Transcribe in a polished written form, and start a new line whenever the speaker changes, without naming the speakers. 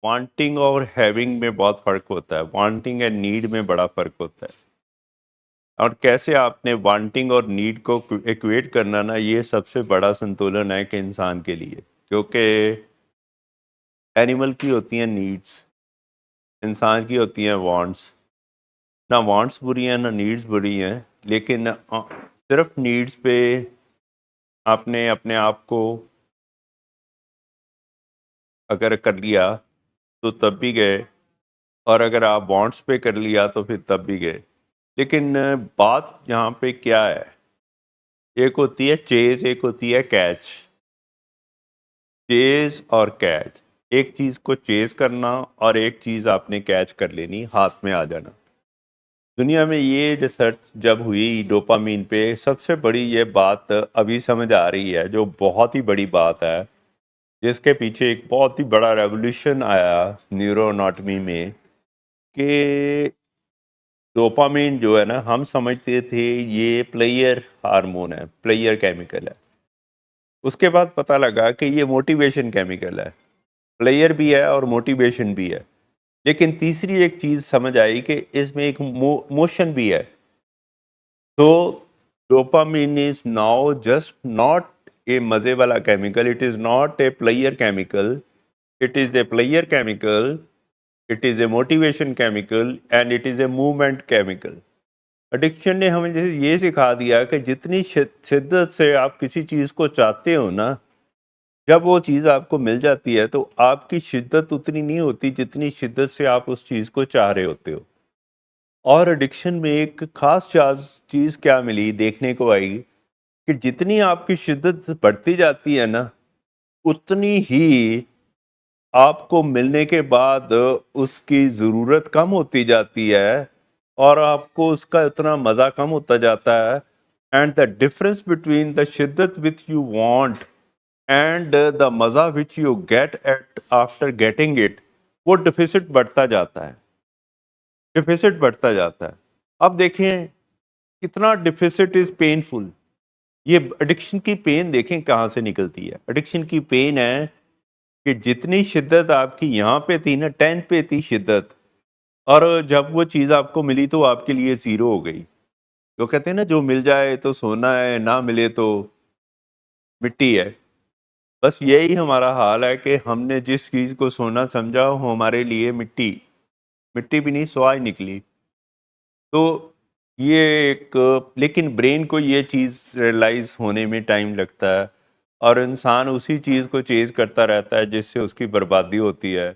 Wanting और having में बहुत फ़र्क होता है, वांटिंग एंड नीड में बड़ा फ़र्क होता है। और कैसे आपने वांटिंग और नीड को इक्वेट करना ना, ये सबसे बड़ा संतुलन है कि इंसान के लिए, क्योंकि एनिमल की होती हैं नीड्स, इंसान की होती हैं वांट्स। ना वांट्स बुरी हैं ना नीड्स बुरी हैं, लेकिन सिर्फ नीड्स पे आपने अपने आप को अगर कर लिया तो तब भी गए, और अगर आप वांट्स पे कर लिया तो फिर तब भी गए। लेकिन बात यहाँ पे क्या है, एक होती है चेज, एक होती है कैच। चेज और कैच, एक चीज को चेज करना और एक चीज आपने कैच कर लेनी, हाथ में आ जाना। दुनिया में ये रिसर्च जब हुई डोपामीन पे, सबसे बड़ी ये बात अभी समझ आ रही है, जो बहुत ही बड़ी बात है, जिसके पीछे एक बहुत ही बड़ा रेवोल्यूशन आया न्यूरो एनाटॉमी में, कि डोपामीन जो है ना, हम समझते थे ये प्लेयर हार्मोन है, प्लेयर केमिकल है। उसके बाद पता लगा कि ये मोटिवेशन केमिकल है, प्लेयर भी है और मोटिवेशन भी है। लेकिन तीसरी एक चीज समझ आई कि इसमें एक मोशन भी है। तो dopamine is now just not a मजे वाला chemical, it is not a player chemical, it is a player chemical, it is a motivation chemical and it is a movement chemical. Addiction ने हमें जैसे ये सिखा दिया कि जितनी शिद्दत से आप किसी चीज को चाहते हो ना, जब वो चीज़ आपको मिल जाती है तो आपकी शिद्दत उतनी नहीं होती जितनी शिद्दत से आप उस चीज़ को चाह रहे होते हो। और एडिक्शन में एक खास चीज़ क्या मिली, देखने को आई, कि जितनी आपकी शिद्दत बढ़ती जाती है ना, उतनी ही आपको मिलने के बाद उसकी ज़रूरत कम होती जाती है, और आपको उसका इतना मज़ा कम होता जाता है। And the difference between the शिद्दत which you want and the मज़ा which you get at after getting it, वो डिफिसिट बढ़ता जाता है, डिफिसिट बढ़ता जाता है। अब देखें कितना डिफिसिट इज पेनफुल। ये एडिक्शन की पेन देखें कहाँ से निकलती है। एडिक्शन की पेन है कि जितनी शिद्दत आपकी यहाँ पे थी ना, 10 पे थी शिद्दत, और जब वो चीज़ आपको मिली तो आपके लिए ज़ीरो हो गई। तो कहते हैं ना, जो मिल जाए तो सोना है, ना मिले तो मिट्टी है। बस यही हमारा हाल है कि हमने जिस चीज़ को सोना समझा वो हमारे लिए मिट्टी, मिट्टी भी नहीं, स्वाह निकली। तो ये एक, लेकिन ब्रेन को ये चीज़ रियलाइज़ होने में टाइम लगता है, और इंसान उसी चीज़ को चेज़ करता रहता है जिससे उसकी बर्बादी होती है।